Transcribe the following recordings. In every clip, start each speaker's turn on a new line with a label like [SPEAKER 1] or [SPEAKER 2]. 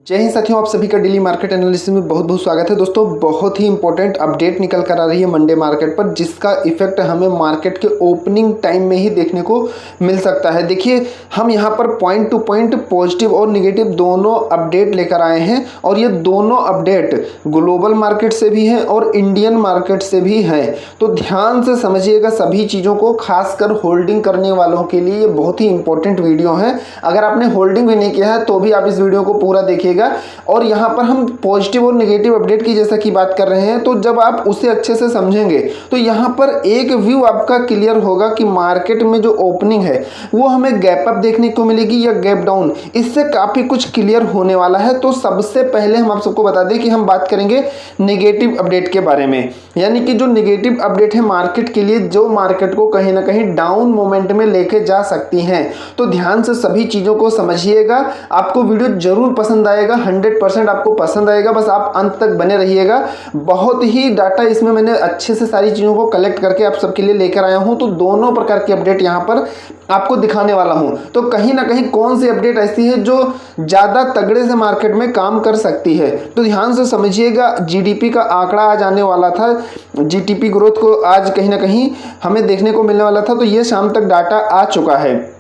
[SPEAKER 1] जय हिंद साथियों, आप सभी का डेली मार्केट एनालिसिस में बहुत बहुत स्वागत है। दोस्तों, बहुत ही इंपॉर्टेंट अपडेट निकल कर आ रही है मंडे मार्केट पर, जिसका इफेक्ट हमें मार्केट के ओपनिंग टाइम में ही देखने को मिल सकता है। देखिए, हम यहां पर पॉइंट टू पॉइंट पॉजिटिव और निगेटिव दोनों अपडेट लेकर आए हैं, और ये दोनों अपडेट ग्लोबल मार्केट से भी हैं और इंडियन मार्केट से भी हैं। तो ध्यान से समझिएगा सभी चीज़ों को, खासकर होल्डिंग करने वालों के लिए ये बहुत ही इंपॉर्टेंट वीडियो है। अगर आपने होल्डिंग भी नहीं किया है तो भी आप इस वीडियो को पूरा देखिएगा। और यहाँ पर हम पॉजिटिव और नेगेटिव अपडेट की जैसा कि बात कर रहे हैं, तो जब आप उसे अच्छे से समझेंगे तो यहाँ पर एक व्यू आपका क्लियर होगा कि मार्केट में जो ओपनिंग है वो हमें गैप अप देखने को मिलेगी या गैप डाउन, इससे काफ़ी कुछ क्लियर होने वाला है। तो सबसे पहले हम आप सबको बता दें कि हम बात करेंगे नेगेटिव अपडेट के बारे में, यानी कि जो नेगेटिव अपडेट है मार्केट के लिए, जो मार्केट को कहीं ना कहीं डाउन मोमेंट में लेके जा सकती हैं। तो ध्यान से सभी चीज़ों को समझिएगा, आपको वीडियो जरूर पसंद आएगा, 100% आपको पसंद आएगा। बस आप अंत तक बने रहिएगा। बहुत ही डाटा इसमें मैंने अच्छे से सारी चीज़ों को कलेक्ट करके आप सबके लिए लेकर आया हूं, तो दोनों प्रकार की अपडेट यहां पर आपको दिखाने वाला हूं। तो कहीं ना कहीं कौन सी अपडेट ऐसी है जो ज़्यादा तगड़े से मार्केट में काम कर सकती है, तो ध्यान से समझिएगा। जीडीपी का आंकड़ा आज आने वाला था, जीडीपी ग्रोथ को आज कहीं ना कहीं हमें देखने को मिलने वाला था, तो ये शाम तक डाटा आ चुका है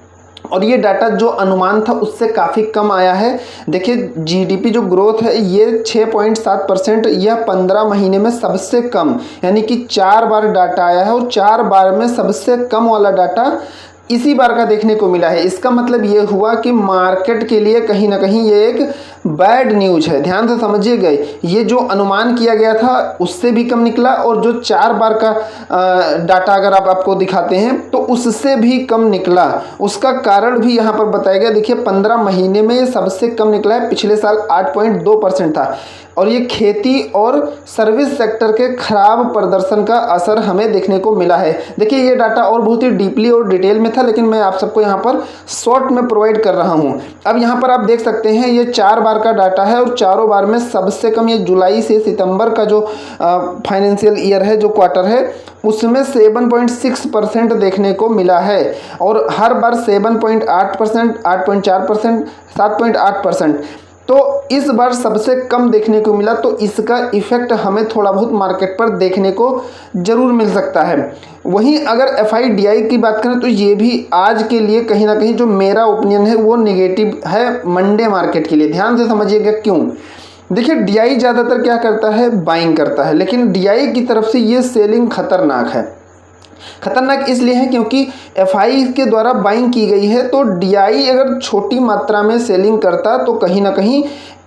[SPEAKER 1] और ये डाटा जो अनुमान था उससे काफ़ी कम आया है। देखिए, जीडीपी जो ग्रोथ है ये 6.7%, यह 15 महीने में सबसे कम, यानी कि 4 बार डाटा आया है और 4 बार में सबसे कम वाला डाटा इसी बार का देखने को मिला है। इसका मतलब ये हुआ कि मार्केट के लिए कहीं ना कहीं ये एक बैड न्यूज है। ध्यान से समझिएगा, ये जो अनुमान किया गया था उससे भी कम निकला, और जो 4 बार का डाटा अगर आपको दिखाते हैं तो उससे भी कम निकला। उसका कारण भी यहाँ पर बताया गया। देखिए, 15 महीने में ये सबसे कम निकला है। पिछले साल 8.2% था, और ये खेती और सर्विस सेक्टर के खराब प्रदर्शन का असर हमें देखने को मिला है। देखिए, ये डाटा और बहुत ही डीपली और डिटेल में था, लेकिन मैं आप सबको यहाँ पर शॉर्ट में प्रोवाइड कर रहा हूँ। अब यहाँ पर आप देख सकते हैं ये 4 बार का डाटा है, और चारों बार में सबसे कम ये जुलाई से सितंबर का जो फाइनेंशियल ईयर है, जो क्वार्टर है, उसमें 7.6% देखने को मिला है, और हर बार 7.8%, 8.4%, 7.8%। तो इस बार सबसे कम देखने को मिला, तो इसका इफेक्ट हमें थोड़ा बहुत मार्केट पर देखने को जरूर मिल सकता है। वहीं अगर एफआईडीआई की बात करें तो ये भी आज के लिए कहीं ना कहीं जो मेरा ओपिनियन है वो नेगेटिव है मंडे मार्केट के लिए। ध्यान से समझिएगा क्यों। देखिए, डीआई ज़्यादातर क्या करता है, बाइंग करता है, लेकिन डीआई की तरफ से ये सेलिंग खतरनाक है। खतरनाक इसलिए है क्योंकि एफआई के द्वारा बाइंग की गई है, तो डीआई अगर छोटी मात्रा में सेलिंग करता तो कहीं ना कहीं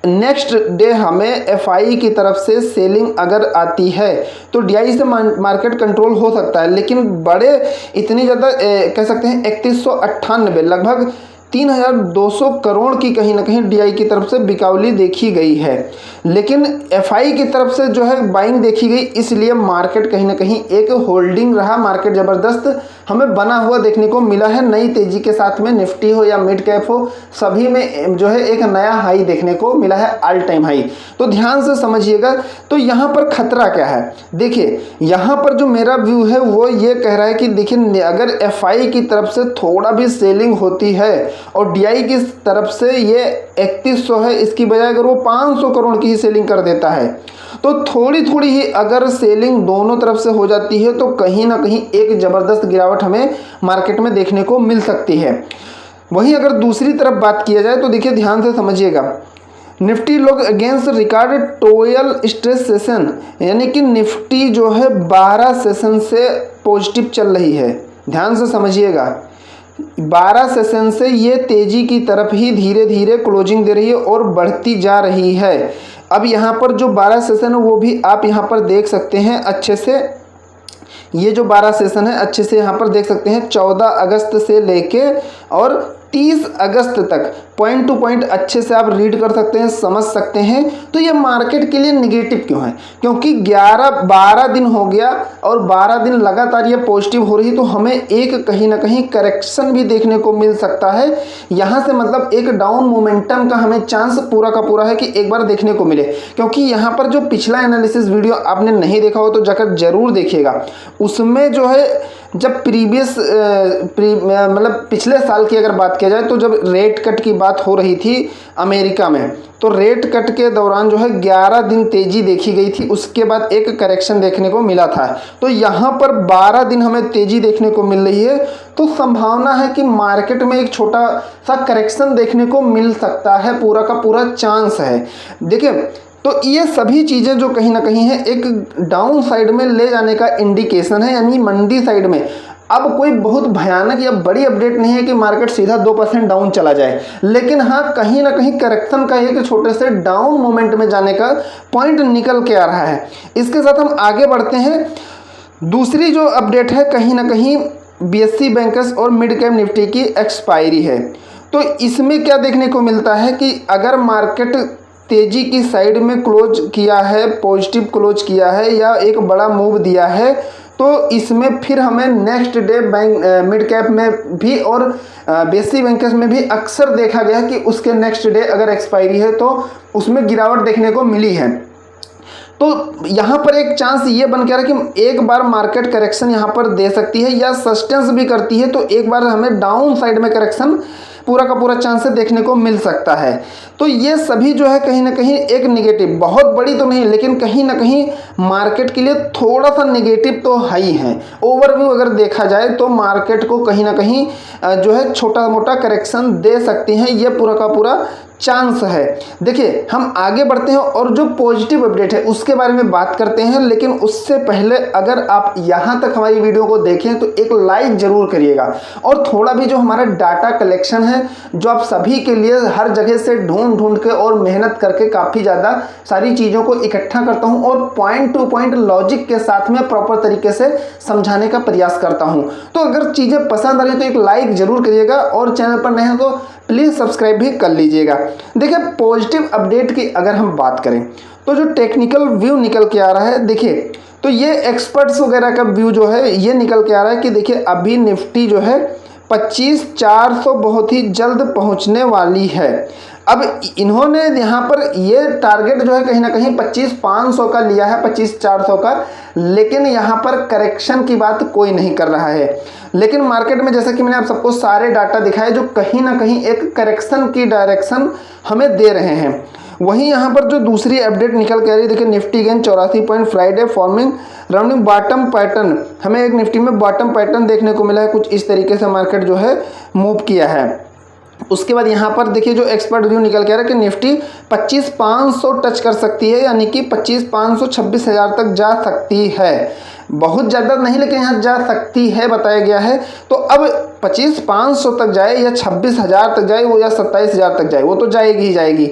[SPEAKER 1] नेक्स्ट डे हमें एफआई की तरफ से सेलिंग अगर आती है तो डीआई से मार्केट कंट्रोल हो सकता है। लेकिन बड़े इतनी ज़्यादा कह सकते हैं 3198 लगभग 3200 करोड़ की कहीं ना कहीं डीआई की तरफ से बिकावली देखी गई है, लेकिन एफआई की तरफ से जो है बाइंग देखी गई, इसलिए मार्केट कहीं ना कहीं एक होल्डिंग रहा। मार्केट ज़बरदस्त हमें बना हुआ देखने को मिला है, नई तेजी के साथ में, निफ्टी हो या मिड कैप हो, सभी में जो है एक नया हाई देखने को मिला है, ऑल टाइम हाई। तो ध्यान से समझिएगा। तो यहाँ पर खतरा क्या है, देखिए यहाँ पर जो मेरा व्यू है वो ये कह रहा है कि देखिए, अगर एफआई की तरफ से थोड़ा भी सेलिंग होती है और डीआई की तरफ से ये 3100 है, इसकी बजाय अगर वो 500 करोड़ की ही सेलिंग कर देता है, तो थोड़ी थोड़ी ही अगर सेलिंग दोनों तरफ से हो जाती है तो कहीं ना कहीं एक ज़बरदस्त गिरावट हमें मार्केट में देखने को मिल सकती है। वहीं अगर दूसरी तरफ बात किया जाए तो देखिए, ध्यान से समझिएगा, निफ्टी लोग अगेंस्ट रिकॉर्ड 12 स्ट्रेस सेशन, यानी कि निफ्टी जो है 12 सेशन से पॉजिटिव चल रही है। ध्यान से समझिएगा, 12 सेशन से ये तेजी की तरफ ही धीरे धीरे क्लोजिंग दे रही है और बढ़ती जा रही है। अब यहाँ पर जो 12 सेशन है वो भी आप यहाँ पर देख सकते हैं अच्छे से। ये जो 12 सेशन है अच्छे से यहाँ पर देख सकते हैं, 14 अगस्त से लेके और 30 अगस्त तक पॉइंट टू पॉइंट अच्छे से आप रीड कर सकते हैं, समझ सकते हैं। तो ये मार्केट के लिए निगेटिव क्यों है, क्योंकि 12 दिन हो गया और 12 दिन लगातार ये पॉजिटिव हो रही, तो हमें एक कहीं ना कहीं करेक्शन भी देखने को मिल सकता है। यहाँ से मतलब एक डाउन मोमेंटम का हमें चांस पूरा का पूरा है कि एक बार देखने को मिले, क्योंकि यहाँ पर जो पिछला एनालिसिस वीडियो आपने नहीं देखा हो तो जाकर जरूर देखिएगा। उसमें जो है जब मतलब पिछले साल की अगर बात किया जाए तो जब रेट कट की बात हो रही थी अमेरिका में, तो रेट कट के दौरान जो है 11 दिन तेज़ी देखी गई थी, उसके बाद एक करेक्शन देखने को मिला था। तो यहाँ पर 12 दिन हमें तेज़ी देखने को मिल रही है, तो संभावना है कि मार्केट में एक छोटा सा करेक्शन देखने को मिल सकता है, पूरा का पूरा चांस है। देखिए, तो ये सभी चीज़ें जो कहीं ना कहीं है एक डाउन साइड में ले जाने का इंडिकेशन है, यानी मंदी साइड में अब कोई बहुत भयानक या बड़ी अपडेट नहीं है कि मार्केट सीधा 2% डाउन चला जाए, लेकिन हाँ कहीं ना कहीं करेक्शन का एक छोटे से डाउन मोमेंट में जाने का पॉइंट निकल के आ रहा है। इसके साथ हम आगे बढ़ते हैं। दूसरी जो अपडेट है कहीं ना कहीं BSE बैंकर्स और मिड कैप निफ्टी की एक्सपायरी है। तो इसमें क्या देखने को मिलता है कि अगर मार्केट तेज़ी की साइड में क्लोज किया है, पॉजिटिव क्लोज किया है या एक बड़ा मूव दिया है, तो इसमें फिर हमें next day bank mid cap में भी और BSE बैंकर्स में भी अक्सर देखा गया कि उसके नेक्स्ट डे अगर एक्सपायरी है तो उसमें गिरावट देखने को मिली है। तो यहाँ पर एक चांस ये बन के आ रहा है कि एक बार मार्केट करेक्शन यहाँ पर दे सकती है या सस्टेंस भी करती है, तो एक बार हमें डाउन साइड में करेक्शन पूरा का पूरा चांस देखने को मिल सकता है। तो ये सभी जो है कहीं ना कहीं एक निगेटिव, बहुत बड़ी तो नहीं लेकिन कहीं ना कहीं मार्केट के लिए थोड़ा सा निगेटिव तो है ही है। ओवरव्यू अगर देखा जाए तो मार्केट को कहीं ना कहीं जो है छोटा मोटा करेक्शन दे सकती हैं, ये पूरा का पूरा चांस है। देखिए, हम आगे बढ़ते हैं और जो पॉजिटिव अपडेट है उसके बारे में बात करते हैं, लेकिन उससे पहले अगर आप यहाँ तक हमारी वीडियो को देखें तो एक लाइक जरूर करिएगा, और थोड़ा भी जो हमारा डाटा कलेक्शन है जो आप सभी के लिए हर जगह से ढूंढ के और मेहनत करके काफ़ी ज़्यादा सारी चीज़ों को इकट्ठा करता हूँ और पॉइंट टू पॉइंट लॉजिक के साथ में प्रॉपर तरीके से समझाने का प्रयास करता हूँ। तो अगर चीज़ें पसंद आ रही तो एक लाइक जरूर करिएगा, और चैनल पर नए हैं तो प्लीज़ सब्सक्राइब भी कर लीजिएगा। देखिए, पॉजिटिव अपडेट की अगर हम बात करें तो जो टेक्निकल व्यू निकल के आ रहा है, देखिए तो ये एक्सपर्ट्स वगैरह का व्यू जो है ये निकल के आ रहा है कि देखिए अभी निफ्टी जो है 25,400 बहुत ही जल्द पहुंचने वाली है। अब इन्होंने यहाँ पर ये टारगेट जो है कहीं ना कहीं 25,500 का लिया है, 25,400 का, लेकिन यहाँ पर करेक्शन की बात कोई नहीं कर रहा है। लेकिन मार्केट में जैसा कि मैंने आप सबको सारे डाटा दिखाए जो कहीं ना कहीं एक करेक्शन की डायरेक्शन हमें दे रहे हैं। वहीं यहाँ पर जो दूसरी अपडेट निकल के आ रही है, देखिए Nifty gain 84 point, Friday forming rounding bottom pattern, हमें एक निफ्टी में बॉटम पैटर्न देखने को मिला है। कुछ इस तरीके से मार्केट जो है मूव किया है। उसके बाद यहाँ पर देखिए जो एक्सपर्ट व्यू निकल के आ रहा है कि निफ्टी 25,500 टच कर सकती है, यानी कि 25,500 26,000 तक जा सकती है। बहुत ज़्यादा नहीं लेकिन यहाँ जा सकती है बताया गया है। तो अब 25,500 तक जाए या 26,000 तक जाए वो या 27,000 तक जाए, वो तो जाएगी ही जाएगी।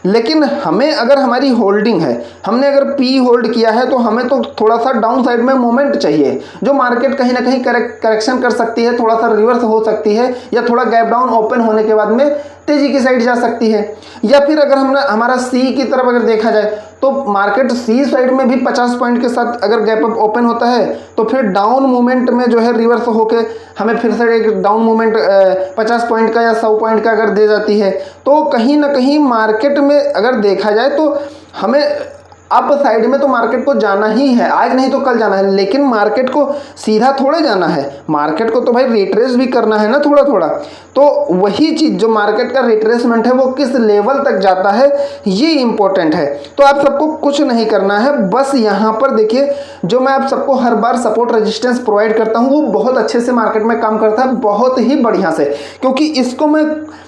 [SPEAKER 1] लेकिन हमें अगर हमारी होल्डिंग है, हमने अगर पी होल्ड किया है, तो हमें तो थोड़ा सा डाउन साइड में मोमेंट चाहिए, जो मार्केट कहीं ना कहीं करेक्शन कर सकती है, थोड़ा सा रिवर्स हो सकती है, या थोड़ा गैप डाउन ओपन होने के बाद में तेजी की साइड जा सकती है। या फिर अगर हमने हमारा सी की तरफ अगर देखा जाए तो मार्केट सी साइड में भी 50 पॉइंट के साथ अगर गैप अप ओपन होता है तो फिर डाउन मूवमेंट में जो है रिवर्स होके हमें फिर से एक डाउन मूवमेंट 50 पॉइंट का या 100 पॉइंट का अगर दे जाती है, तो कहीं ना कहीं मार्केट में अगर देखा जाए तो हमें अप साइड में तो मार्केट को जाना ही है, आज नहीं तो कल जाना है। लेकिन मार्केट को सीधा थोड़े जाना है, मार्केट को तो भाई रिट्रेस भी करना है ना थोड़ा थोड़ा। तो वही चीज़ जो मार्केट का रिट्रेसमेंट है वो किस लेवल तक जाता है ये इंपॉर्टेंट है। तो आप सबको कुछ नहीं करना है, बस यहाँ पर देखिए जो मैं आप सबको हर बार सपोर्ट रेजिस्टेंस प्रोवाइड करता हूँ वो बहुत अच्छे से मार्केट में काम करता है, बहुत ही बढ़िया से, क्योंकि इसको मैं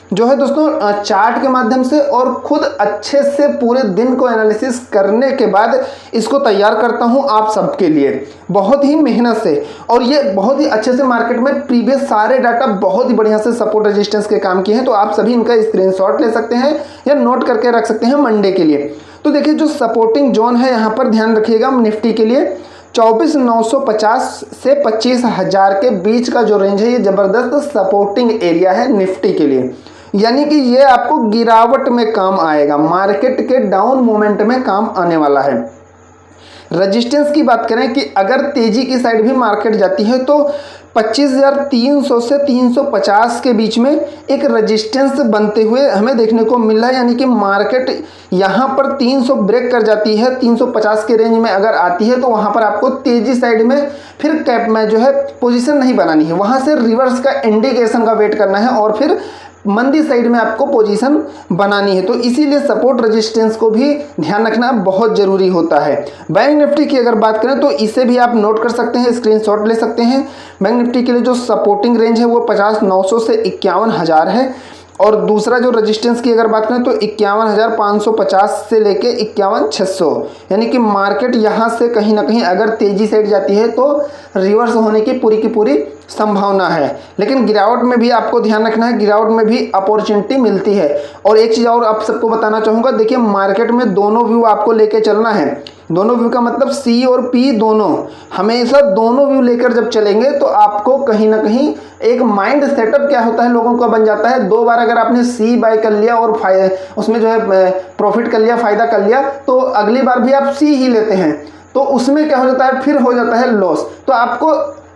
[SPEAKER 1] जो है दोस्तों चार्ट के माध्यम से और खुद अच्छे से पूरे दिन को एनालिसिस करने के बाद इसको तैयार करता हूं आप सबके लिए बहुत ही मेहनत से। और ये बहुत ही अच्छे से मार्केट में प्रीवियस सारे डाटा बहुत ही बढ़िया से सपोर्ट रेजिस्टेंस के काम किए हैं, तो आप सभी इनका स्क्रीनशॉट ले सकते हैं या नोट करके रख सकते हैं मंडे के लिए। तो देखिए जो सपोर्टिंग जोन है यहाँ पर ध्यान रखिएगा निफ्टी के लिए 24,950 से 25,000 के बीच का जो रेंज है ये जबरदस्त सपोर्टिंग एरिया है निफ्टी के लिए, यानी कि ये आपको गिरावट में काम आएगा, मार्केट के डाउन मोमेंट में काम आने वाला है। रेजिस्टेंस की बात करें कि अगर तेजी की साइड भी मार्केट जाती है तो 25,300 से 350 के बीच में एक रेजिस्टेंस बनते हुए हमें देखने को मिल रहा है, यानी कि मार्केट यहाँ पर 300 ब्रेक कर जाती है, 350 के रेंज में अगर आती है तो वहाँ पर आपको तेजी साइड में फिर कैप में जो है पोजीशन नहीं बनानी है, वहाँ से रिवर्स का इंडिकेशन का वेट करना है और फिर मंदी साइड में आपको पोजीशन बनानी है। तो इसीलिए सपोर्ट रेजिस्टेंस को भी ध्यान रखना बहुत ज़रूरी होता है। बैंक निफ्टी की अगर बात करें तो इसे भी आप नोट कर सकते हैं, स्क्रीनशॉट ले सकते हैं। बैंक निफ्टी के लिए जो सपोर्टिंग रेंज है वो 50,900 से 51,000 है और दूसरा जो रेजिस्टेंस की अगर बात करें तो 51,550 से लेके 51,600, यानी कि मार्केट यहाँ से कहीं ना कहीं अगर तेजी साइड जाती है तो रिवर्स होने की पूरी संभावना है। लेकिन गिरावट में भी आपको ध्यान रखना है, गिरावट में भी अपॉर्चुनिटी मिलती है। और एक चीज़ और आप सबको बताना चाहूँगा, देखिए मार्केट में दोनों व्यू आपको लेके चलना है। दोनों व्यू का मतलब सी और पी दोनों, हमेशा दोनों व्यू लेकर जब चलेंगे तो आपको कहीं ना कहीं एक माइंड सेटअप क्या होता है लोगों का बन जाता है। 2 बार अगर आपने सी बाय कर लिया और उसमें जो है प्रॉफिट कर लिया, फायदा कर लिया, तो अगली बार भी आप सी ही लेते हैं, तो उसमें क्या हो जाता है, फिर हो जाता है लॉस। तो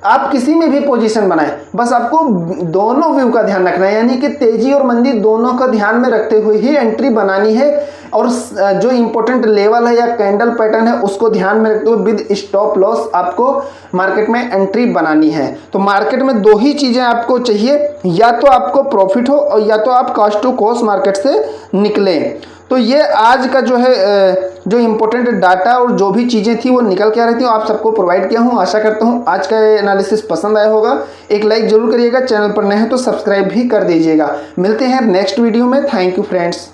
[SPEAKER 1] आप किसी में भी पोजीशन बनाएं, बस आपको दोनों व्यू का ध्यान रखना है, यानी कि तेजी और मंदी दोनों का ध्यान में रखते हुए ही एंट्री बनानी है। और जो इंपॉर्टेंट लेवल है या कैंडल पैटर्न है उसको ध्यान में रखते हुए विद स्टॉप लॉस आपको मार्केट में एंट्री बनानी है। तो मार्केट में 2 ही चीज़ें आपको चाहिए, या तो आपको प्रॉफिट हो और या तो आप कॉस्ट टू कॉस्ट मार्केट से निकलें। तो ये आज का जो है जो इम्पोर्टेंट डाटा और जो भी चीज़ें थी वो निकल के आ रही थी, आप सबको प्रोवाइड किया हूँ। आशा करता हूँ आज का एनालिसिस पसंद आया होगा। एक लाइक जरूर करिएगा, चैनल पर नए हैं तो सब्सक्राइब भी कर दीजिएगा। मिलते हैं नेक्स्ट वीडियो में। Thank you friends.